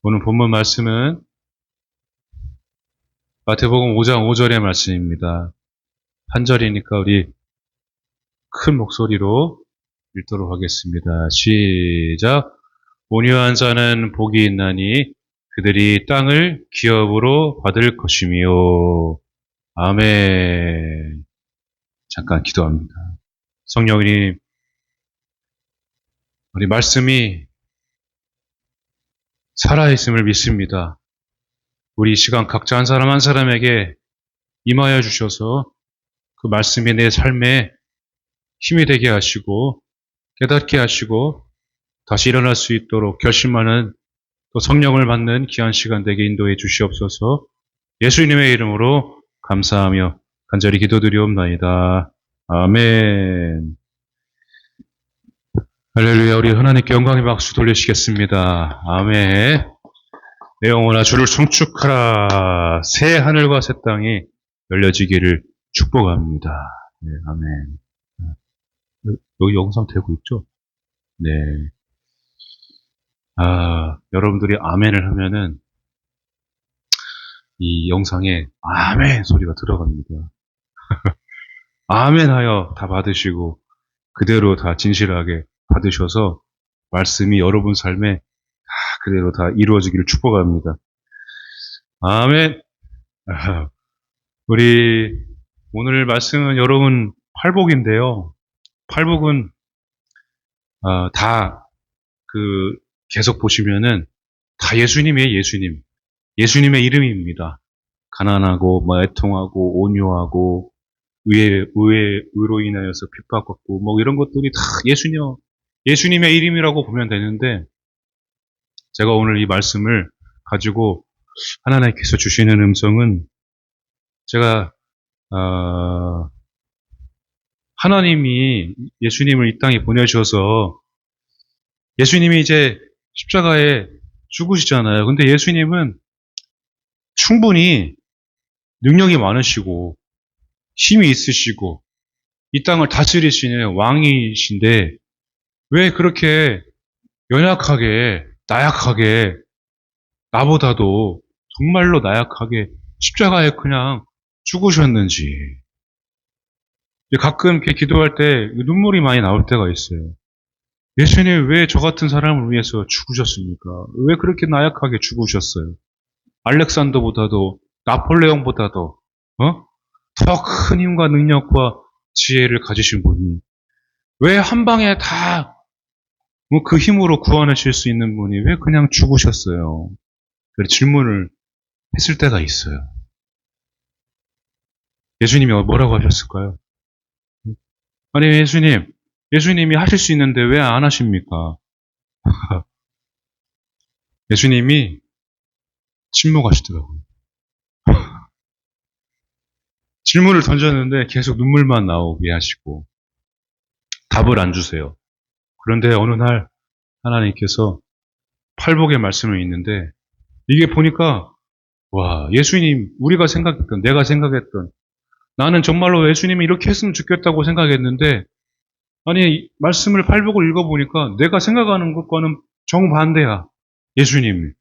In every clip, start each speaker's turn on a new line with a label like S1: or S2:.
S1: 오늘 본문 말씀은 마태복음 5장 5절의 말씀입니다. 한 절이니까 우리 큰 목소리로 읽도록 하겠습니다. 시작. 온유한 자는 복이 있나니 그들이 땅을 기업으로 받을 것이며. 아멘. 잠깐 기도합니다. 성령님, 우리 말씀이 살아있음을 믿습니다. 우리 이 시간 각자 한 사람 한 사람에게 임하여 주셔서 그 말씀이 내 삶에 힘이 되게 하시고 깨닫게 하시고 다시 일어날 수 있도록 결심하는 또 성령을 받는 귀한 시간 되게 인도해 주시옵소서. 예수님의 이름으로 감사하며 간절히 기도드리옵나이다. 아멘. 할렐루야. 우리 하나님께 영광의 박수 돌리시겠습니다. 아멘. 내 영혼아 주를 송축하라. 새 하늘과 새 땅이 열려지기를 축복합니다. 네, 아멘. 여기 영상 되고 있죠? 네. 여러분들이 아멘을 하면은 이 영상에 아멘 소리가 들어갑니다. 아멘 하여 다 받으시고 그대로 다 진실하게 받으셔서 말씀이 여러분 삶에 다 그대로 다 이루어지기를 축복합니다. 아멘. 우리 오늘 말씀은 여러분 팔복인데요. 팔복은 다 계속 보시면은 다 예수님이에요. 예수님의 이름입니다. 가난하고 애통하고 온유하고 의로 인하여서 핍박받고 이런 것들이 다 예수님의 이름이라고 보면 되는데, 제가 오늘 이 말씀을 가지고 하나님께서 주시는 음성은, 제가 하나님이 예수님을 이 땅에 보내셔서 예수님이 이제 십자가에 죽으시잖아요. 근데 예수님은 충분히 능력이 많으시고 힘이 있으시고 이 땅을 다스리시는 왕이신데 왜 그렇게 연약하게 나약하게, 나보다도 정말로 나약하게 십자가에 그냥 죽으셨는지, 가끔 이렇게 기도할 때 눈물이 많이 나올 때가 있어요. 예수님 왜 저 같은 사람을 위해서 죽으셨습니까? 왜 그렇게 나약하게 죽으셨어요? 알렉산더보다도 나폴레옹보다도 더 큰 힘과 능력과 지혜를 가지신 분이 왜 한 방에 다 그 힘으로 구원하실 수 있는 분이 왜 그냥 죽으셨어요? 그런 질문을 했을 때가 있어요. 예수님이 뭐라고 하셨을까요? 아니 예수님이 하실 수 있는데 왜 안 하십니까? 예수님이 침묵하시더라고요. 질문을 던졌는데 계속 눈물만 나오게 하시고 답을 안 주세요. 그런데 어느 날 하나님께서 팔복의 말씀을 읽는데, 이게 보니까 와, 예수님, 내가 생각했던, 나는 정말로 예수님이 이렇게 했으면 좋겠다고 생각했는데, 아니 말씀을 팔복을 읽어보니까 내가 생각하는 것과는 정반대야. 예수님이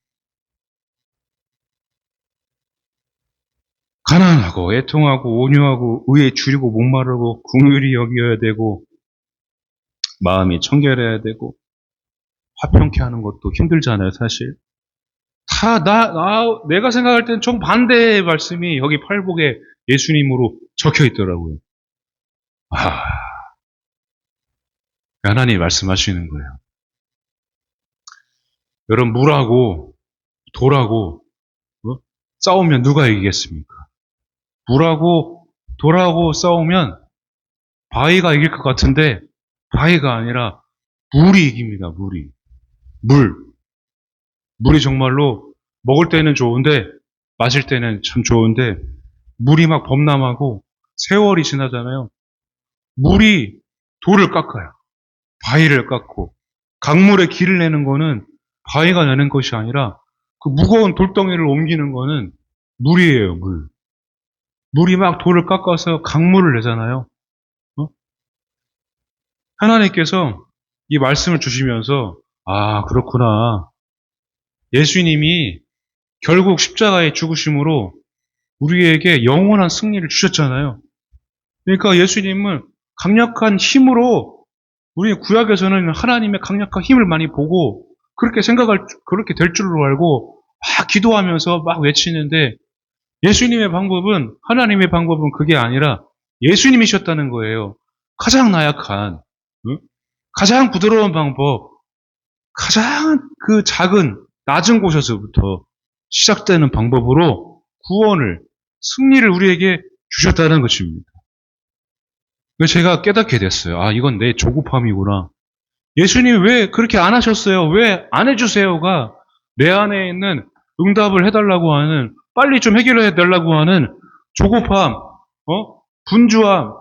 S1: 가난하고 애통하고 온유하고 의에 줄이고 목마르고 긍휼히 여겨야 되고 마음이 청결해야 되고 화평케 하는 것도 힘들잖아요, 사실. 내가 생각할 때는 정반대의 말씀이 여기 팔복에 예수님으로 적혀 있더라고요. 하나님이 말씀하시는 거예요. 여러분, 물하고 돌하고 싸우면 누가 이기겠습니까? 물하고 돌하고 싸우면 바위가 이길 것 같은데 바위가 아니라 물이 이깁니다. 물이 정말로 먹을 때는 좋은데 마실 때는 참 좋은데, 물이 막 범람하고 세월이 지나잖아요. 물이 돌을 깎아요. 바위를 깎고, 강물에 길을 내는 거는 바위가 내는 것이 아니라 그 무거운 돌덩이를 옮기는 거는 물이에요. 물이 막 돌을 깎아서 강물을 내잖아요. 하나님께서 이 말씀을 주시면서 그렇구나. 예수님이 결국 십자가의 죽으심으로 우리에게 영원한 승리를 주셨잖아요. 그러니까 예수님은 강력한 힘으로, 우리 구약에서는 하나님의 강력한 힘을 많이 보고 그렇게 될 줄로 알고 막 기도하면서 막 외치는데, 하나님의 방법은 그게 아니라 예수님이셨다는 거예요. 가장 나약한, 응? 가장 부드러운 방법, 가장 그 작은, 낮은 곳에서부터 시작되는 방법으로 구원을, 승리를 우리에게 주셨다는 것입니다. 제가 깨닫게 됐어요. 아, 이건 내 조급함이구나. 예수님 왜 그렇게 안 하셨어요? 왜 안 해주세요가 내 안에 있는 응답을 해달라고 하는, 빨리 좀 해결해 달라고 하는 조급함, 분주함,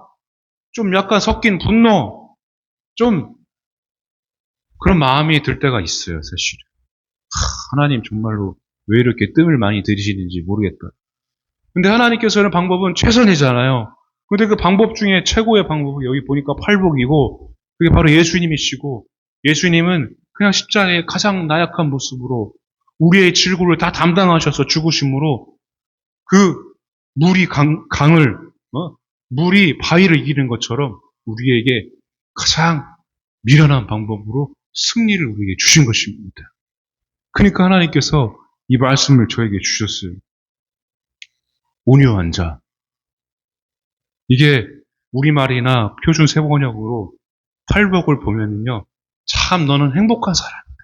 S1: 좀 약간 섞인 분노, 좀 그런 마음이 들 때가 있어요, 사실. 하나님 정말로 왜 이렇게 뜸을 많이 들이시는지 모르겠다. 근데 하나님께서는 방법은 최선이잖아요. 근데 그 방법 중에 최고의 방법은 여기 보니까 팔복이고, 그게 바로 예수님이시고, 예수님은 그냥 십자가의 가장 나약한 모습으로 우리의 질고를 다 담당하셔서 죽으심으로, 그 강을, 물이 바위를 이기는 것처럼 우리에게 가장 미련한 방법으로 승리를 우리에게 주신 것입니다. 그러니까 하나님께서 이 말씀을 저에게 주셨어요. 온유한 자. 이게 우리말이나 표준 세번역으로 팔복을 보면은요, 참 너는 행복한 사람이다.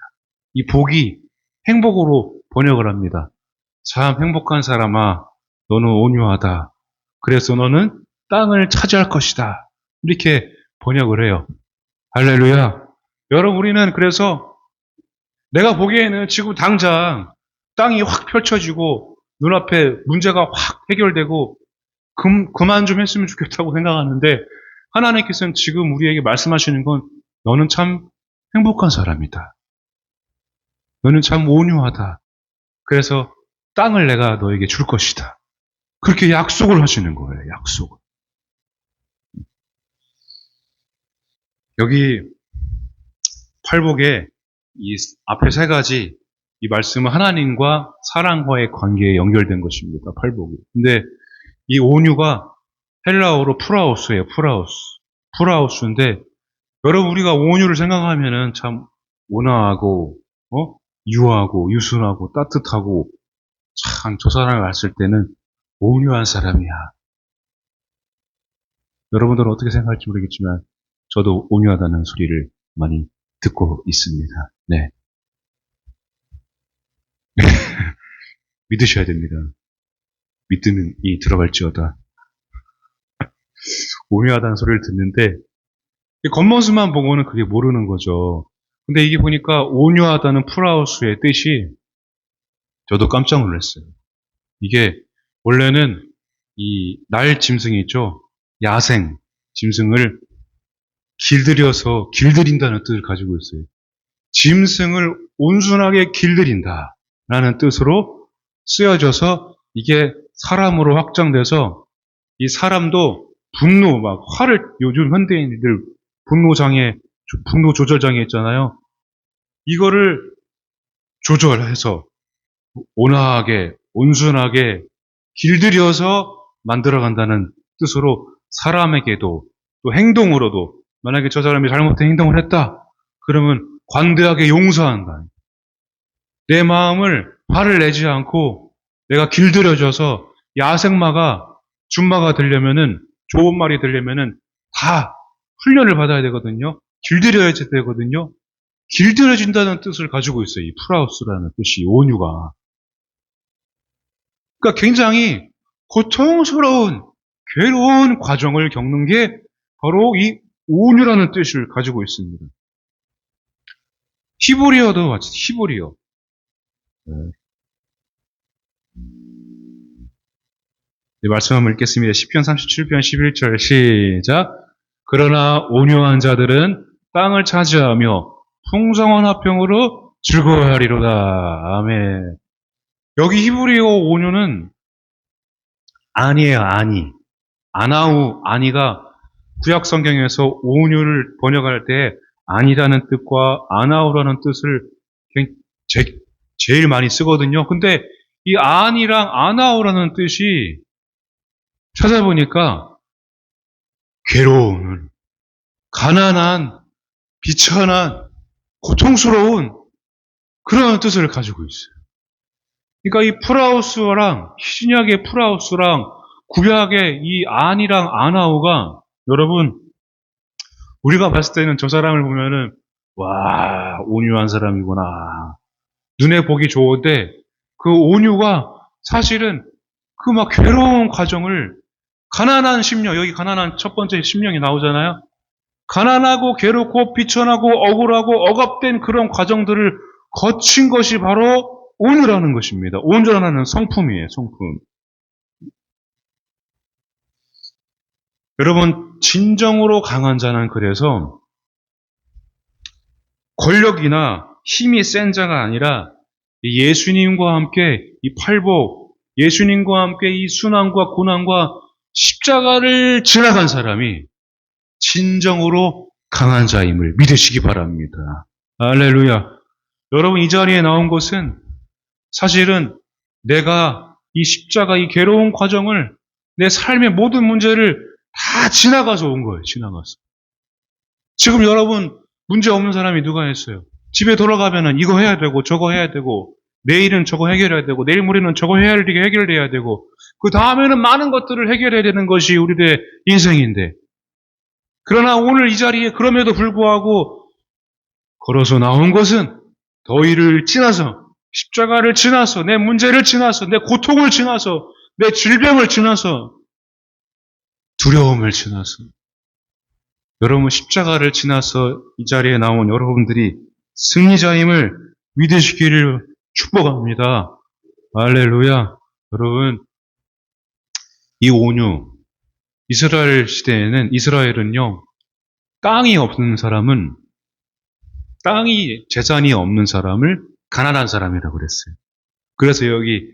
S1: 이 복이 행복으로 번역을 합니다. 참 행복한 사람아, 너는 온유하다. 그래서 너는 땅을 차지할 것이다. 이렇게 번역을 해요. 할렐루야. 여러분, 우리는 그래서 내가 보기에는 지금 당장 땅이 확 펼쳐지고 눈앞에 문제가 확 해결되고 그만 좀 했으면 좋겠다고 생각하는데, 하나님께서는 지금 우리에게 말씀하시는 건 너는 참 행복한 사람이다. 너는 참 온유하다. 그래서 땅을 내가 너에게 줄 것이다. 그렇게 약속을 하시는 거예요. 약속을. 여기 팔복에 이 앞에 세 가지, 이 말씀은 하나님과 사람과의 관계에 연결된 것입니다. 팔복이. 근데 이 온유가 헬라어로 프라우스예요. 프라우스인데, 여러분, 우리가 온유를 생각하면은 참 온화하고, 유하고, 유순하고, 따뜻하고, 참 저 사람을 봤을 때는 온유한 사람이야. 여러분들은 어떻게 생각할지 모르겠지만 저도 온유하다는 소리를 많이 듣고 있습니다. 네. 믿으셔야 됩니다. 믿음이 들어갈지어다. 온유하다는 소리를 듣는데, 겉모습만 보고는 그게 모르는 거죠. 근데 이게 보니까 온유하다는 프라우스의 뜻이 저도 깜짝 놀랐어요. 이게 원래는 이 날 짐승이 있죠. 야생 짐승을 길들인다는 뜻을 가지고 있어요. 짐승을 온순하게 길들인다라는 뜻으로 쓰여져서 이게 사람으로 확장돼서, 이 사람도 요즘 현대인들 분노 조절 장애 있잖아요. 이거를 조절해서 온화하게, 온순하게 길들여서 만들어간다는 뜻으로, 사람에게도 또 행동으로도 만약에 저 사람이 잘못된 행동을 했다 그러면 관대하게 용서한다. 내 마음을 화를 내지 않고 내가 길들여져서, 준마가 되려면은, 좋은 말이 되려면은 다 훈련을 받아야 되거든요. 길들여야 되거든요. 길들여진다는 뜻을 가지고 있어요. 이 프라우스라는 뜻이, 온유가. 그러니까 굉장히 고통스러운, 괴로운 과정을 겪는 게 바로 이 온유라는 뜻을 가지고 있습니다. 히브리어도 마찬가지, 히브리어. 네, 말씀 한번 읽겠습니다. 시편 37편 11절 시작. 그러나 온유한 자들은 땅을 차지하며 풍성한 화평으로 즐거워하리로다. 아멘. 여기 히브리어 온유는 안이에요, 안이. 아니가 구약 성경에서 온유를 번역할 때 안이라는 뜻과 아나우라는 뜻을 제일 많이 쓰거든요. 근데 이 안이랑 아나오라는 뜻이 찾아보니까 괴로운, 가난한, 비천한, 고통스러운 그런 뜻을 가지고 있어요. 그러니까 이 프라우스랑 신약의 프라우스랑 구약의 이 안이랑 아나오가 여러분 우리가 봤을 때는 저 사람을 보면은 와 온유한 사람이구나 눈에 보기 좋은데 그 온유가 사실은 그 막 괴로운 과정을 가난한 심령 여기 가난한 첫 번째 심령이 나오잖아요. 가난하고 괴롭고 비천하고 억울하고 억압된 그런 과정들을 거친 것이 바로 온유라는 것입니다. 온전하는 성품이에요. 성품. 여러분 진정으로 강한 자는 그래서 권력이나 힘이 센 자가 아니라 예수님과 함께 이 팔복, 예수님과 함께 이 순환과 고난과 십자가를 지나간 사람이 진정으로 강한 자임을 믿으시기 바랍니다. 할렐루야. 여러분 이 자리에 나온 것은 사실은 내가 이 십자가 이 괴로운 과정을 내 삶의 모든 문제를 다 지나가서 온 거예요. 지나가서. 지금 여러분 문제 없는 사람이 누가 있어요? 집에 돌아가면은 이거 해야 되고 저거 해야 되고 내일은 저거 해결해야 되고 내일 모레는 저거 해야 할 일이 해결돼야 되고 그 다음에는 많은 것들을 해결해야 되는 것이 우리의 인생인데 그러나 오늘 이 자리에 그럼에도 불구하고 걸어서 나온 것은 더위를 지나서 십자가를 지나서 내 문제를 지나서 내 고통을 지나서 내 질병을 지나서 두려움을 지나서 여러분 십자가를 지나서 이 자리에 나온 여러분들이 승리자임을 믿으시기를 축복합니다. 할렐루야. 여러분 이 온유 이스라엘은요 땅이 없는 사람은 재산이 없는 사람을 가난한 사람이라고 그랬어요. 그래서 여기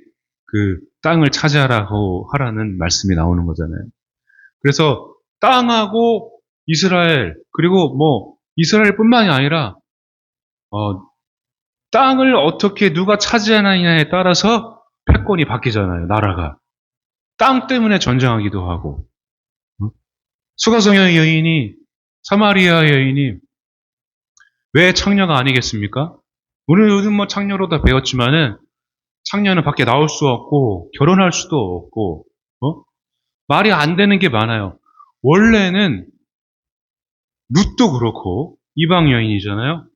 S1: 그 땅을 차지하라고 하라는 말씀이 나오는 거잖아요. 그래서 땅하고 이스라엘 그리고 뭐 이스라엘뿐만이 아니라 땅을 어떻게 누가 차지하느냐에 따라서 패권이 바뀌잖아요. 나라가 땅 때문에 전쟁하기도 하고 수가성의 여인이 사마리아 여인이 왜 창녀가 아니겠습니까? 우리는 요즘 뭐 창녀로 다 배웠지만은 창녀는 밖에 나올 수 없고 결혼할 수도 없고 말이 안 되는 게 많아요. 원래는 룻도 그렇고 이방 여인이잖아요.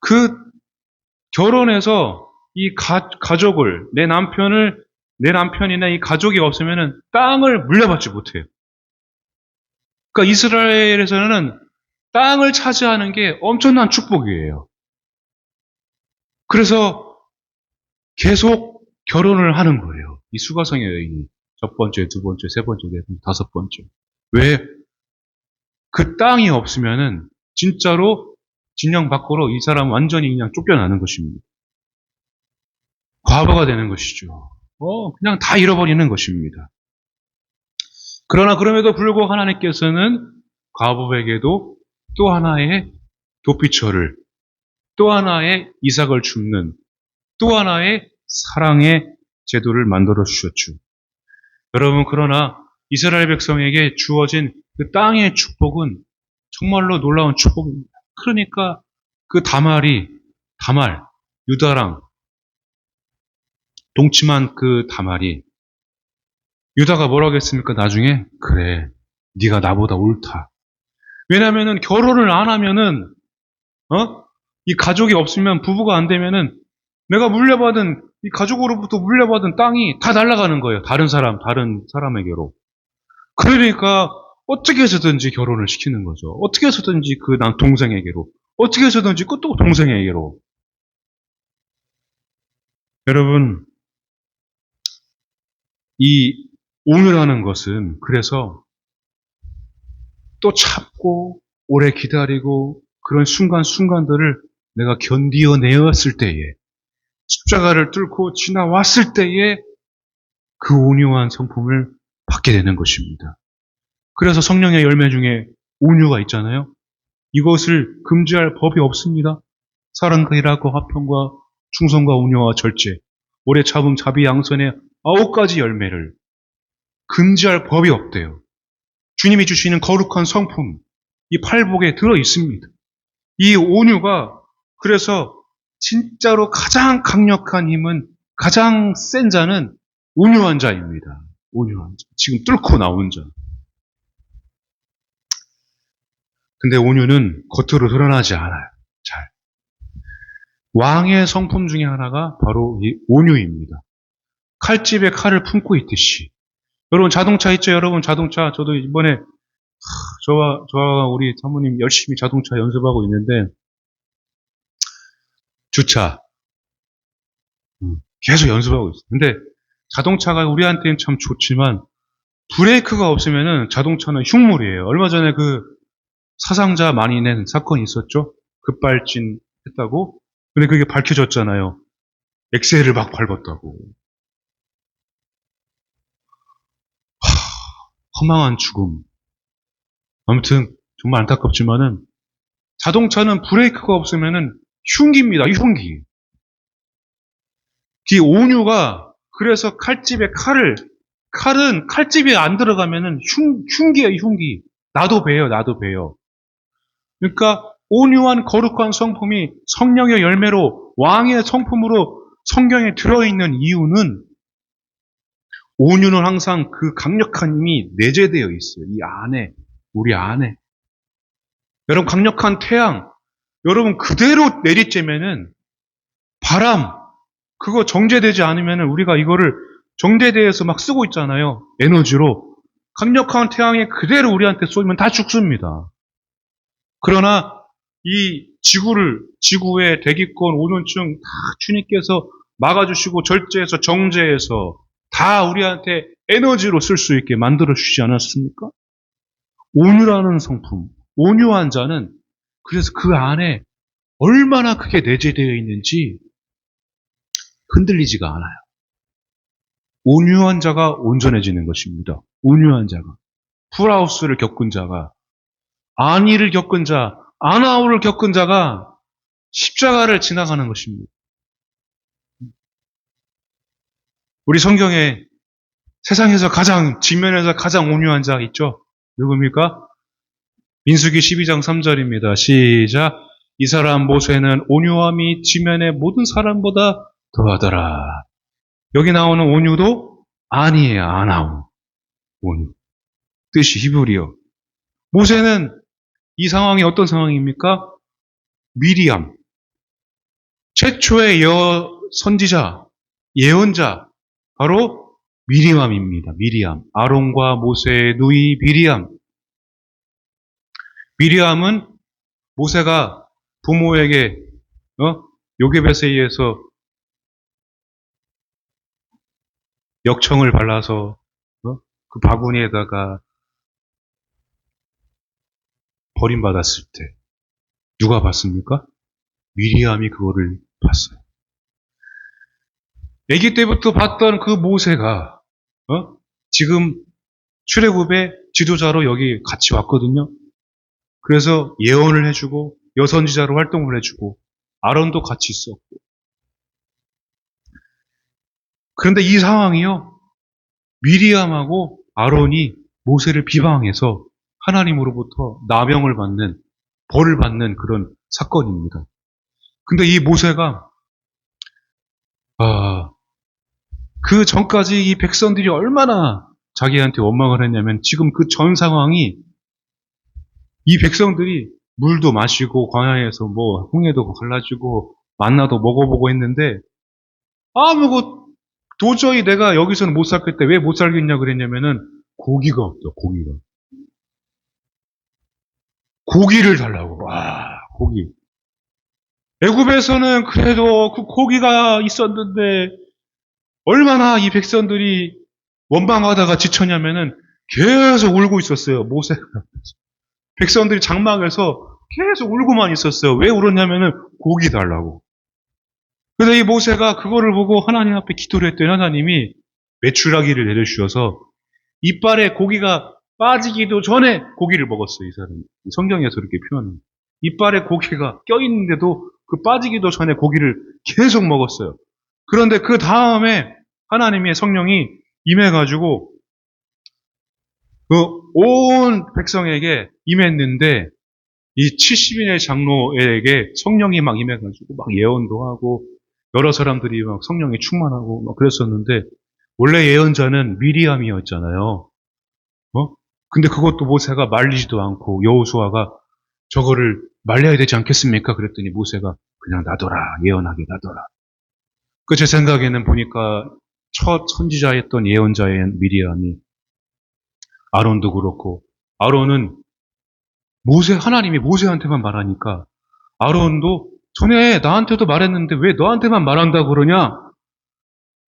S1: 그 결혼해서 이 가족을 내 남편이나 이 가족이 없으면은 땅을 물려받지 못해요. 그러니까 이스라엘에서는 땅을 차지하는 게 엄청난 축복이에요. 그래서 계속 결혼을 하는 거예요. 이 수가성의 여인이 첫 번째, 두 번째, 세 번째, 네 번째, 다섯 번째. 왜? 그 땅이 없으면은 진짜로 진영 밖으로 이 사람 완전히 그냥 쫓겨나는 것입니다. 과부가 되는 것이죠. 그냥 다 잃어버리는 것입니다. 그러나 그럼에도 불구하고 하나님께서는 과부에게도 또 하나의 도피처를, 또 하나의 이삭을 줍는, 또 하나의 사랑의 제도를 만들어 주셨죠. 여러분, 그러나 이스라엘 백성에게 주어진 그 땅의 축복은 정말로 놀라운 축복입니다. 그러니까 그 다말, 유다랑 동침한 그 다말이 유다가 뭐라고 했습니까? 나중에 그래, 네가 나보다 옳다. 왜냐하면은 결혼을 안 하면은 이 가족이 없으면 부부가 안 되면은 내가 물려받은 이 가족으로부터 물려받은 땅이 다 날아가는 거예요. 다른 사람에게로. 그러니까 어떻게 해서든지 결혼을 시키는 거죠. 어떻게 해서든지 그 동생에게로. 어떻게 해서든지 또 동생에게로. 여러분, 이 온유라는 것은 그래서 또 참고 오래 기다리고 그런 순간순간들을 내가 견디어내었을 때에 십자가를 뚫고 지나왔을 때에 그 온유한 성품을 받게 되는 것입니다. 그래서 성령의 열매 중에 온유가 있잖아요. 이것을 금지할 법이 없습니다. 사랑과 일하고 화평과 충성과 온유와 절제, 오래 참음, 자비, 양선의 9가지 열매를 금지할 법이 없대요. 주님이 주시는 거룩한 성품, 이 팔복에 들어 있습니다. 이 온유가 그래서 진짜로 가장 강력한 힘은, 가장 센 자는 온유한 자입니다. 온유한 자. 지금 뚫고 나온 자. 근데 온유는 겉으로 드러나지 않아요. 잘. 왕의 성품 중에 하나가 바로 이 온유입니다. 칼집에 칼을 품고 있듯이. 여러분 자동차 있죠? 여러분 자동차. 저도 이번에 저와 우리 사모님 열심히 자동차 연습하고 있는데, 주차 계속 연습하고 있어요. 근데 자동차가 우리한테는 참 좋지만 브레이크가 없으면은 자동차는 흉물이에요. 얼마 전에 그 사상자 많이 낸 사건이 있었죠? 급발진 했다고. 근데 그게 밝혀졌잖아요. 엑셀을 막 밟았다고. 허망한 죽음. 아무튼 정말 안타깝지만은 자동차는 브레이크가 없으면은 흉기입니다. 흉기. 이 온유가 그래서 칼은 칼집에 안 들어가면은 흉기예요, 흉기. 나도 배요, 나도 배요. 그러니까 온유한 거룩한 성품이 성령의 열매로 왕의 성품으로 성경에 들어있는 이유는, 온유는 항상 그 강력한 힘이 내재되어 있어요. 이 안에, 우리 안에. 여러분 강력한 태양, 여러분 그대로 내리쬐면은 바람, 그거 정제되지 않으면은 우리가 이거를 정제대에서 막 쓰고 있잖아요. 에너지로. 강력한 태양이 그대로 우리한테 쏘면 다 죽습니다. 그러나 이 지구의 대기권, 오존층 다 주님께서 막아주시고 절제해서 정제해서 다 우리한테 에너지로 쓸 수 있게 만들어 주시지 않았습니까? 온유라는 성품, 온유한 자는 그래서 그 안에 얼마나 크게 내재되어 있는지 흔들리지가 않아요. 온유한 자가 온전해지는 것입니다. 온유한 자가. 풀하우스를 겪은 자가, 안위를 겪은 자, 아나우를 겪은 자가 십자가를 지나가는 것입니다. 우리 성경에 세상에서 지면에서 가장 온유한 자 있죠? 누굽니까? 민수기 12장 3절입니다. 시작. 이 사람 모세는 온유함이 지면의 모든 사람보다 더하더라. 여기 나오는 온유도 아니에요. 아나우. 온유. 뜻이 히브리어. 모세는 이 상황이 어떤 상황입니까? 미리암. 최초의 선지자, 예언자, 바로 미리암입니다. 미리암. 아론과 모세의 누이 미리암. 미리암은 모세가 부모에게 요게벳에 의해서 역청을 발라서 그 바구니에다가 버림받았을 때 누가 봤습니까? 미리암이 그거를 봤어요. 아기 때부터 봤던 그 모세가 지금 출애굽의 지도자로 여기 같이 왔거든요. 그래서 예언을 해주고 여선지자로 활동을 해주고 아론도 같이 있었고. 그런데 이 상황이요, 미리암하고 아론이 모세를 비방해서 하나님으로부터 나병을 받는, 벌을 받는 그런 사건입니다. 근데 이 모세가 그 전까지 이 백성들이 얼마나 자기한테 원망을 했냐면, 지금 그 전 상황이 이 백성들이 물도 마시고 광야에서 뭐 홍해도 갈라지고 만나도 먹어보고 했는데 도저히 내가 여기서는 못 살겠다. 왜 못 살겠냐 그랬냐면은 고기가 없다. 고기를 달라고. 고기. 애굽에서는 그래도 그 고기가 있었는데 얼마나 이 백성들이 원망하다가 지쳤냐면은 계속 울고 있었어요. 모세가. 백성들이 장막에서 계속 울고만 있었어요. 왜 울었냐면은 고기 달라고. 그래서 이 모세가 그거를 보고 하나님 앞에 기도를 했더니 하나님이 메추라기를 내려주셔서 이빨에 고기가 빠지기도 전에 고기를 먹었어요. 이 사람이. 성경에서 이렇게 표현합니다. 이빨에 고기가 껴있는데도 그 빠지기도 전에 고기를 계속 먹었어요. 그런데 그 다음에 하나님의 성령이 임해가지고 그 온 백성에게 임했는데 이 70인의 장로에게 성령이 막 임해가지고 막 예언도 하고 여러 사람들이 막 성령이 충만하고 막 그랬었는데 원래 예언자는 미리암이었잖아요. 근데 그것도 모세가 말리지도 않고 여호수아가 저거를 말려야 되지 않겠습니까? 그랬더니 모세가 그냥 놔둬라, 예언하게 놔둬라. 그 제 생각에는 보니까 첫 선지자였던 예언자의 미리암이 아론도 그렇고 아론은 하나님이 모세한테만 말하니까 아론도 전에 나한테도 말했는데 왜 너한테만 말한다고 그러냐?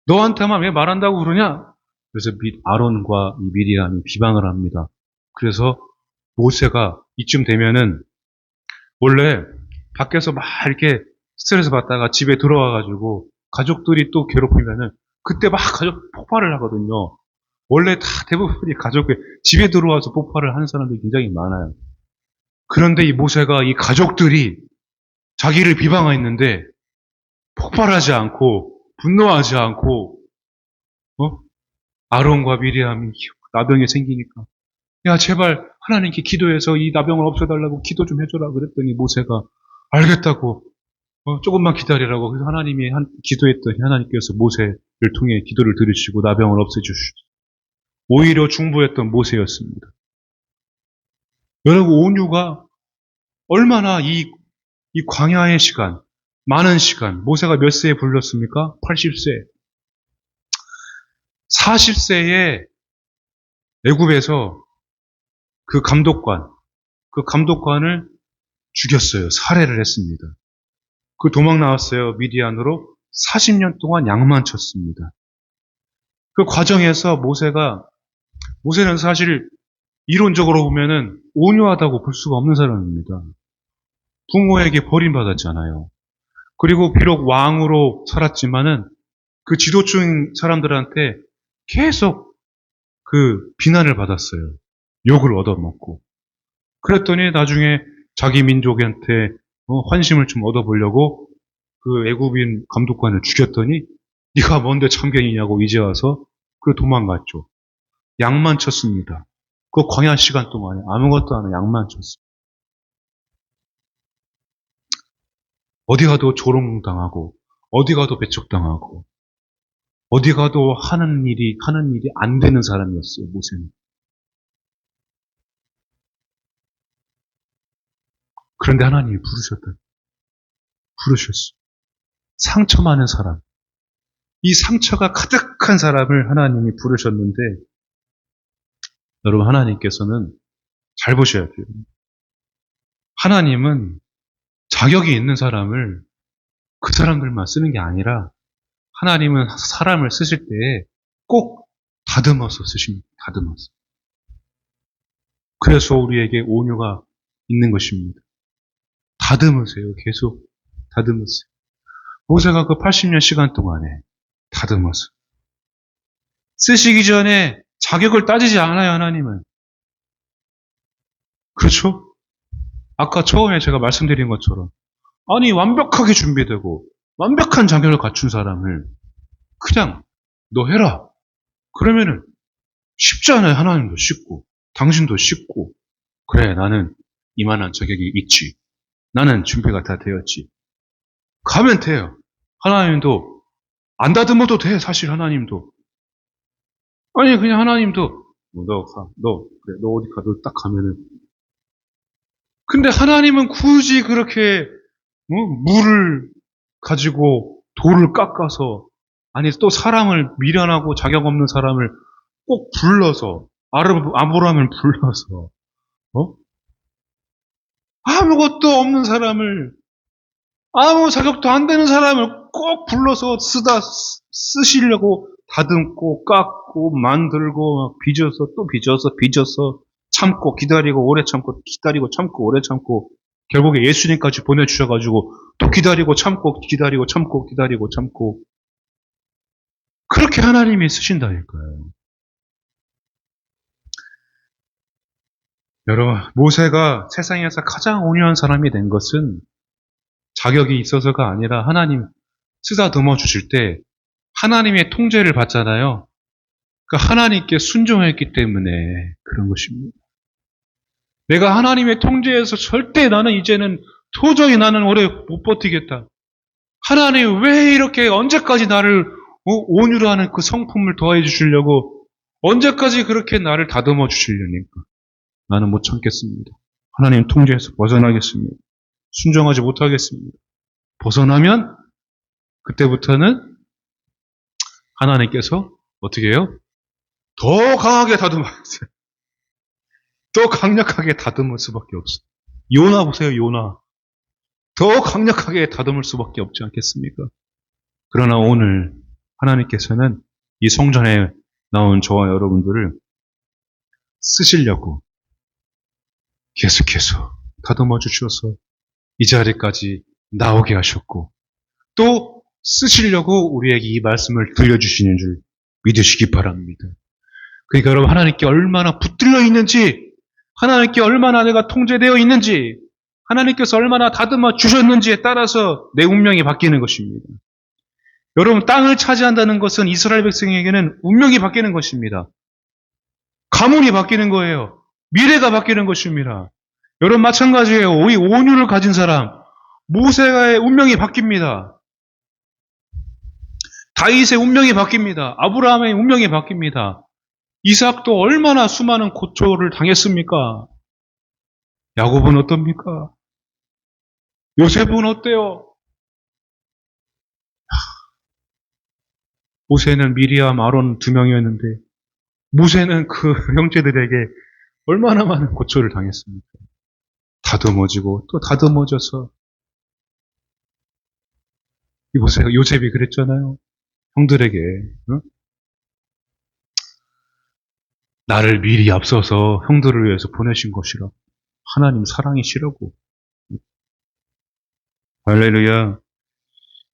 S1: 너한테만 왜 말한다고 그러냐? 그래서 아론과 이 미리암이 비방을 합니다. 그래서 모세가 이쯤 되면은 원래 밖에서 막 이렇게 스트레스 받다가 집에 들어와가지고 가족들이 또 괴롭히면은 그때 막 가족 폭발을 하거든요. 원래 다 대부분이 집에 들어와서 폭발을 하는 사람들이 굉장히 많아요. 그런데 이 모세가 이 가족들이 자기를 비방했는데 폭발하지 않고 분노하지 않고 아론과 미리암이 나병이 생기니까 야 제발 하나님께 기도해서 이 나병을 없애달라고 기도 좀 해줘라 그랬더니 모세가 알겠다고 조금만 기다리라고 그래서 하나님이 기도했더니 하나님께서 모세를 통해 기도를 들으시고 나병을 없애주시고 오히려 중보했던 모세였습니다. 여러분 온유가 얼마나 이 광야의 시간 많은 시간 모세가 몇 세에 불렀습니까? 80세 40세에 애굽에서 그 감독관을 죽였어요. 살해를 했습니다. 그 도망 나왔어요. 미디안으로 40년 동안 양만 쳤습니다. 그 과정에서 모세는 사실 이론적으로 보면은 온유하다고 볼 수가 없는 사람입니다. 부모에게 버림받았잖아요. 그리고 비록 왕으로 살았지만은 그 지도층 사람들한테 계속 그 비난을 받았어요. 욕을 얻어먹고. 그랬더니 나중에 자기 민족한테 환심을 좀 얻어보려고 그 애굽인 감독관을 죽였더니 네가 뭔데 참견이냐고 이제 와서 그 도망갔죠. 양만 쳤습니다. 그 광야 시간 동안에 아무것도 안 하고 양만 쳤습니다. 어디 가도 조롱당하고 어디 가도 배척당하고 어디 가도 하는 일이 안 되는 사람이었어요. 모세는. 그런데 하나님이 부르셨어요. 상처 많은 사람. 이 상처가 가득한 사람을 하나님이 부르셨는데 여러분 하나님께서는 잘 보셔야 돼요. 하나님은 자격이 있는 사람을 그 사람들만 쓰는 게 아니라 하나님은 사람을 쓰실 때 꼭 다듬어서 쓰십니다. 다듬어서. 그래서 우리에게 온유가 있는 것입니다. 다듬으세요. 계속 다듬으세요. 모세가 그 80년 시간 동안에 다듬어서. 쓰시기 전에 자격을 따지지 않아요, 하나님은. 그렇죠? 아까 처음에 제가 말씀드린 것처럼 아니 완벽하게 준비되고 완벽한 자격을 갖춘 사람을 그냥 너 해라. 그러면은 쉽지 않아요. 하나님도 쉽고 당신도 쉽고 그래 나는 이만한 자격이 있지. 나는 준비가 다 되었지. 가면 돼요. 하나님도 안 다듬어도 돼. 사실 하나님도. 아니 그냥 하나님도 너 가. 그래 너 어디 가. 너 딱 가면은 근데 하나님은 굳이 그렇게 물을 가지고 돌을 깎아서 아니 또 사람을 미련하고 자격 없는 사람을 꼭 불러서 아브라함을 불러서 아무것도 없는 사람을 아무 자격도 안 되는 사람을 꼭 불러서 쓰시려고 다듬고 깎고 만들고 빚어서 또 빚어서 참고 기다리고 오래 참고 기다리고 참고 오래 참고 결국에 예수님까지 보내주셔가지고 또 기다리고 참고 기다리고 참고 기다리고 참고 그렇게 하나님이 쓰신다니까요. 여러분 모세가 세상에서 가장 온유한 사람이 된 것은 자격이 있어서가 아니라 하나님 쓰다듬어 주실 때 하나님의 통제를 받잖아요. 그러니까 하나님께 순종했기 때문에 그런 것입니다. 내가 하나님의 통제에서 절대 나는 이제는 도저히 나는 오래 못 버티겠다. 하나님 왜 이렇게 언제까지 나를 온유로 하는 그 성품을 더해 주시려고 언제까지 그렇게 나를 다듬어 주시려니까 나는 못 참겠습니다. 하나님 통제에서 벗어나겠습니다. 순종하지 못하겠습니다. 벗어나면 그때부터는 하나님께서 어떻게 해요? 더 강하게 다듬어야 돼요. 더 강력하게 다듬을 수밖에 없어요. 요나 보세요, 요나. 더 강력하게 다듬을 수밖에 없지 않겠습니까? 그러나 오늘 하나님께서는 이 성전에 나온 저와 여러분들을 쓰시려고 계속해서 다듬어 주셔서 이 자리까지 나오게 하셨고 또 쓰시려고 우리에게 이 말씀을 들려주시는 줄 믿으시기 바랍니다. 그러니까 여러분 하나님께 얼마나 붙들려 있는지 하나님께 얼마나 내가 통제되어 있는지 하나님께서 얼마나 다듬어 주셨는지에 따라서 내 운명이 바뀌는 것입니다. 여러분 땅을 차지한다는 것은 이스라엘 백성에게는 운명이 바뀌는 것입니다. 가문이 바뀌는 거예요. 미래가 바뀌는 것입니다. 여러분 마찬가지예요. 이 온유를 가진 사람 모세의 운명이 바뀝니다. 다윗의 운명이 바뀝니다. 아브라함의 운명이 바뀝니다. 이삭도 얼마나 수많은 고초를 당했습니까? 야곱은 어떻습니까? 요셉은 어때요? 모세는 미리암, 아론 두 명이었는데 모세는 그 형제들에게 얼마나 많은 고초를 당했습니까? 다듬어지고 또 다듬어져서 이보세요. 요셉이 그랬잖아요. 형들에게 나를 미리 앞서서 형들을 위해서 보내신 것이라 하나님 사랑이시라고. 할렐루야.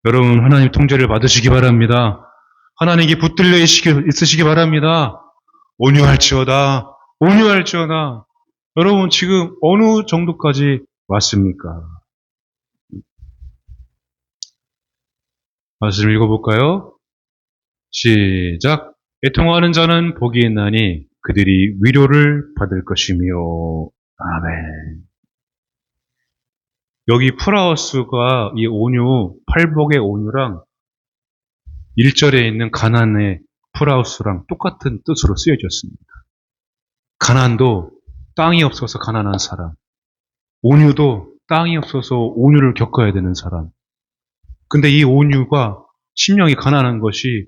S1: 여러분 하나님 통제를 받으시기 바랍니다. 하나님께 붙들려 있으시기 바랍니다. 온유할지어다. 온유할지어다. 여러분 지금 어느 정도까지 왔습니까? 말씀 읽어볼까요? 시작. 애통하는 자는 복이 있나니 그들이 위로를 받을 것이며. 아멘. 여기 프라우스가 이 온유, 팔복의 온유랑 1절에 있는 가난의 프라우스랑 똑같은 뜻으로 쓰여졌습니다. 가난도 땅이 없어서 가난한 사람, 온유도 땅이 없어서 온유를 겪어야 되는 사람. 근데 이 온유가 심령이 가난한 것이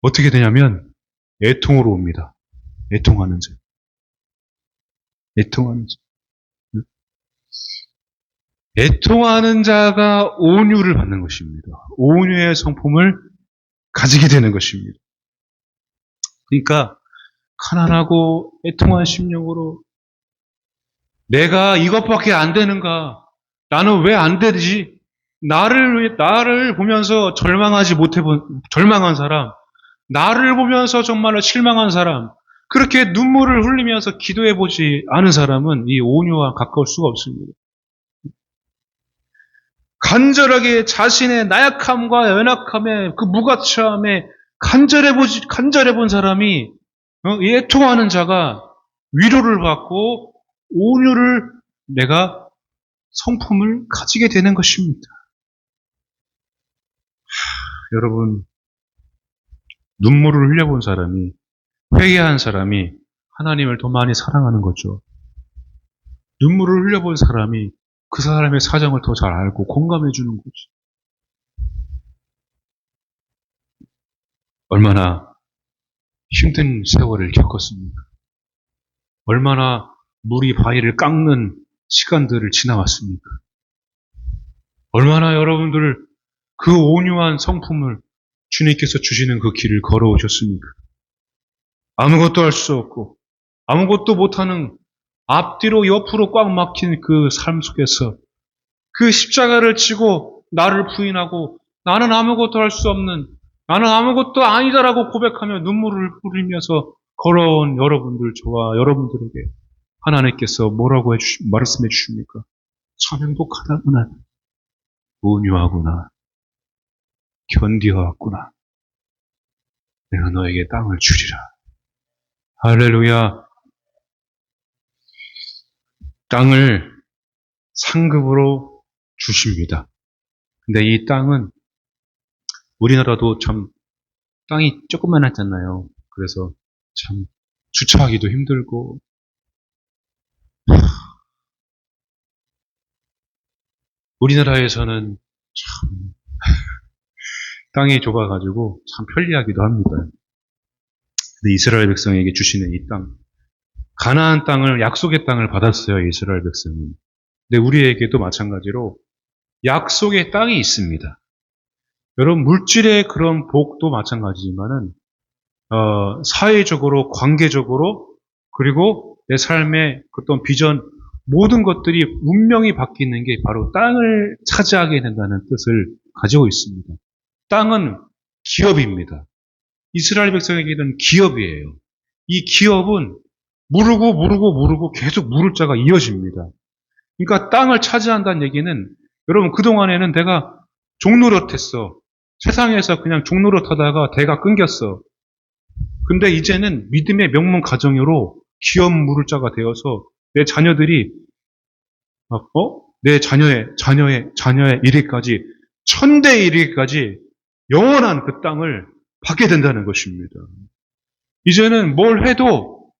S1: 어떻게 되냐면 애통으로 옵니다. 애통하는 자. 애통하는 자. 애통하는 자가 온유를 받는 것입니다. 온유의 성품을 가지게 되는 것입니다. 그러니까 가난하고 애통한 심령으로 내가 이것밖에 안 되는가? 나는 왜 안 되지? 나를 보면서 절망한 사람, 나를 보면서 정말로 실망한 사람, 그렇게 눈물을 흘리면서 기도해보지 않은 사람은 이 온유와 가까울 수가 없습니다. 간절하게 자신의 나약함과 연약함에 그 무가치함에 간절해 본 사람이 애통하는 자가 위로를 받고 온유를 내가 성품을 가지게 되는 것입니다. 여러분 눈물을 흘려본 사람이 회개한 사람이 하나님을 더 많이 사랑하는 거죠. 눈물을 흘려본 사람이 그 사람의 사정을 더 잘 알고 공감해 주는 거지. 얼마나 힘든 세월을 겪었습니까? 얼마나 물이 바위를 깎는 시간들을 지나왔습니까? 얼마나 여러분들 그 온유한 성품을 주님께서 주시는 그 길을 걸어오셨습니까? 아무것도 할 수 없고 아무것도 못하는 앞뒤로 옆으로 꽉 막힌 그 삶 속에서 그 십자가를 지고 나를 부인하고 나는 아무것도 할 수 없는 나는 아무것도 아니다라고 고백하며 눈물을 흘리면서 걸어온 여러분들 저와 여러분들에게 하나님께서 뭐라고 말씀해 주십니까? 참 행복하다구나. 온유하구나. 견디어왔구나. 내가 너에게 땅을 주리라. 할렐루야. 땅을 상급으로 주십니다. 근데 이 땅은 우리나라도 참 땅이 조그만하잖아요. 그래서 참 주차하기도 힘들고 우리나라에서는 참 땅이 좁아가지고 참 편리하기도 합니다. 근데 이스라엘 백성에게 주시는 이 땅, 가나안 땅을 약속의 땅을 받았어요. 이스라엘 백성은. 근데 우리에게도 마찬가지로 약속의 땅이 있습니다. 여러분 물질의 그런 복도 마찬가지지만은 사회적으로, 관계적으로, 그리고 내 삶의 어떤 비전, 모든 것들이 운명이 바뀌는 게 바로 땅을 차지하게 된다는 뜻을 가지고 있습니다. 땅은 기업입니다. 이스라엘 백성에게는 기업이에요. 이 기업은 무르고 계속 물을 자가 이어집니다. 그러니까 땅을 차지한다는 얘기는 여러분 그동안에는 내가 종노릇했어. 세상에서 그냥 종노릇하다가 대가 끊겼어. 근데 이제는 믿음의 명문 가정으로 기업 물을 자가 되어서 내 자녀들이 내 자녀의 이르기까지 천대의 이르기까지 영원한 그 땅을 받게 된다는 것입니다. 이제는 뭘 해도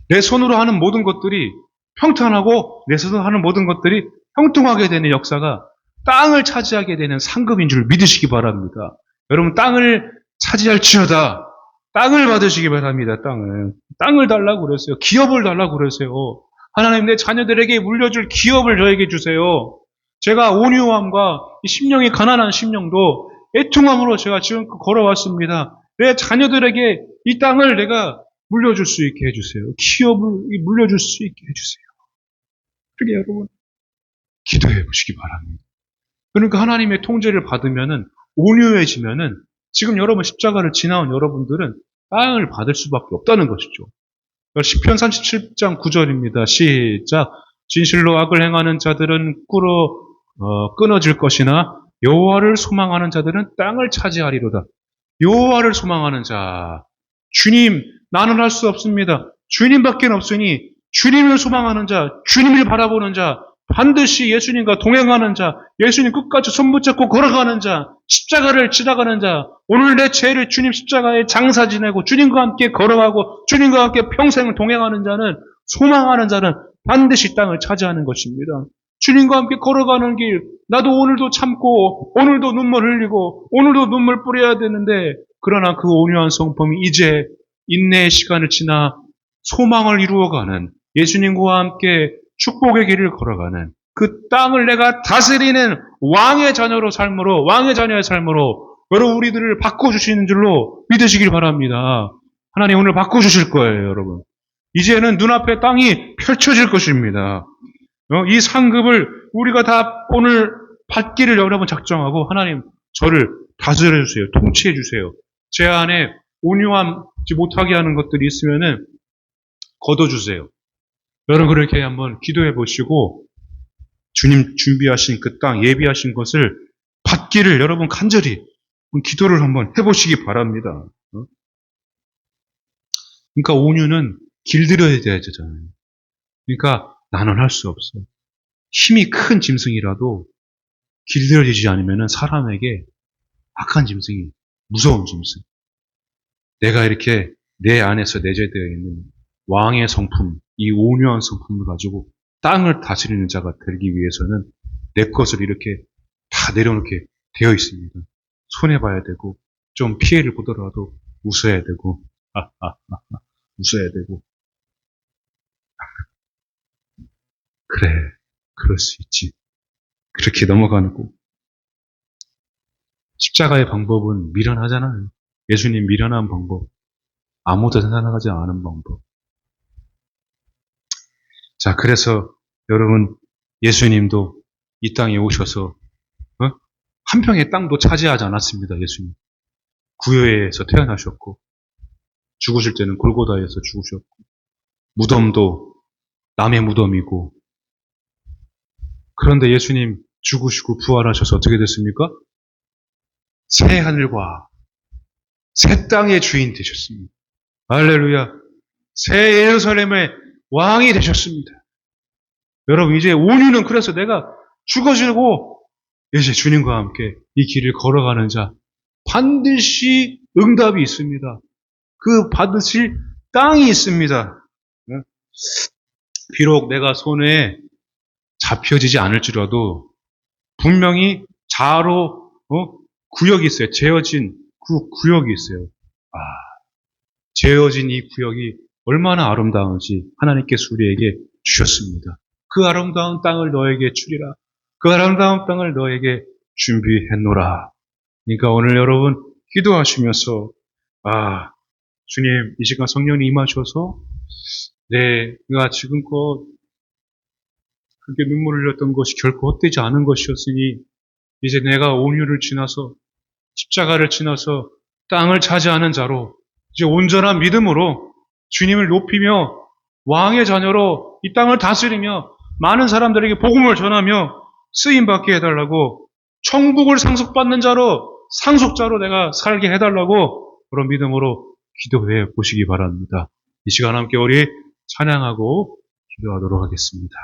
S1: 내 손으로 하는 모든 것들이 평탄하고 내 손으로 하는 모든 것들이 형통하게 되는 역사가 땅을 차지하게 되는 상급인 줄 믿으시기 바랍니다. 여러분 땅을 차지할지어다. 땅을 받으시기 바랍니다. 땅을 달라고 그랬어요. 기업을 달라고 그랬어요. 하나님 내 자녀들에게 물려줄 기업을 저에게 주세요. 제가 온유함과 이 심령이 가난한 심령도 애통함으로 제가 지금껏 걸어왔습니다. 내 자녀들에게 이 땅을 내가 물려줄 수 있게 해주세요. 기업을 물려줄 수 있게 해주세요. 그렇게 여러분 기도해 보시기 바랍니다. 그러니까 하나님의 통제를 받으면은 온유해지면은 지금 여러분 십자가를 지나온 여러분들은 땅을 받을 수밖에 없다는 것이죠. 시편 37장 9절입니다. 시작. 진실로 악을 행하는 자들은 끊어질 것이나 여호와를 소망하는 자들은 땅을 차지하리로다. 여호와를 소망하는 자. 주님, 나는 할 수 없습니다. 주님밖에 없으니 주님을 소망하는 자, 주님을 바라보는 자, 반드시 예수님과 동행하는 자, 예수님 끝까지 손붙잡고 걸어가는 자, 십자가를 지나가는 자, 오늘 내 죄를 주님 십자가에 장사 지내고 주님과 함께 걸어가고 주님과 함께 평생을 동행하는 자는, 소망하는 자는 반드시 땅을 차지하는 것입니다. 주님과 함께 걸어가는 길, 나도 오늘도 참고 오늘도 눈물 흘리고 오늘도 눈물 뿌려야 되는데, 그러나 그 온유한 성품이 이제 인내의 시간을 지나 소망을 이루어가는, 예수님과 함께 축복의 길을 걸어가는 그 땅을 내가 다스리는 왕의 자녀의 삶으로 여러분 우리들을 바꿔주시는 줄로 믿으시길 바랍니다. 하나님 오늘 바꿔주실 거예요, 여러분. 이제는 눈앞에 땅이 펼쳐질 것입니다. 이 상급을 우리가 다 오늘 받기를 여러분 작정하고, 하나님 저를 다스려 주세요. 통치해 주세요. 제 안에 온유함지 못하게 하는 것들이 있으면은 걷어주세요. 여러분 그렇게 한번 기도해 보시고 주님 준비하신 그 땅, 예비하신 것을 받기를 여러분 간절히 기도를 한번 해보시기 바랍니다. 그러니까 온유는 길들여야 되잖아요. 그러니까 나는 할 수 없어. 힘이 큰 짐승이라도 길들여지지 않으면 사람에게 악한 짐승이, 무서운 짐승. 내가 이렇게 내 안에서 내재되어 있는 왕의 성품, 이 온유한 성품을 가지고 땅을 다스리는 자가 되기 위해서는 내 것을 이렇게 다 내려놓게 되어 있습니다. 손해봐야 되고, 좀 피해를 보더라도 웃어야 되고, 웃어야 되고. 그래, 그럴 수 있지. 그렇게 넘어가는 거. 십자가의 방법은 미련하잖아요. 예수님 미련한 방법. 아무도 생각하지 않은 방법. 자, 그래서 여러분 예수님도 이 땅에 오셔서 한 평의 땅도 차지하지 않았습니다. 예수님. 구유에서 태어나셨고, 죽으실 때는 골고다에서 죽으셨고, 무덤도 남의 무덤이고, 그런데 예수님 죽으시고 부활하셔서 어떻게 됐습니까? 새 하늘과 새 땅의 주인 되셨습니다. 할렐루야. 새 예루살렘의 왕이 되셨습니다. 여러분, 이제 온유는 그래서 내가 죽어지고 이제 주님과 함께 이 길을 걸어가는 자 반드시 응답이 있습니다. 그 받으실 땅이 있습니다. 비록 내가 손에 잡혀지지 않을지라도 분명히 자로 구역이 있어요. 재어진 그 구역이 있어요. 재어진 이 구역이 얼마나 아름다운지 하나님께서 우리에게 주셨습니다. 그 아름다운 땅을 너에게 주리라. 그 아름다운 땅을 너에게 준비했노라. 그러니까 오늘 여러분 기도하시면서 주님 이 시간 성령님 임하셔서 내가 지금껏 그렇게 눈물을 흘렸던 것이 결코 헛되지 않은 것이었으니 이제 내가 온유를 지나서 십자가를 지나서 땅을 차지하는 자로 이제 온전한 믿음으로 주님을 높이며 왕의 자녀로 이 땅을 다스리며 많은 사람들에게 복음을 전하며 쓰임받게 해달라고 천국을 상속받는 자로 상속자로 내가 살게 해달라고 그런 믿음으로 기도해 보시기 바랍니다. 이 시간 함께 우리 찬양하고 기도하도록 하겠습니다.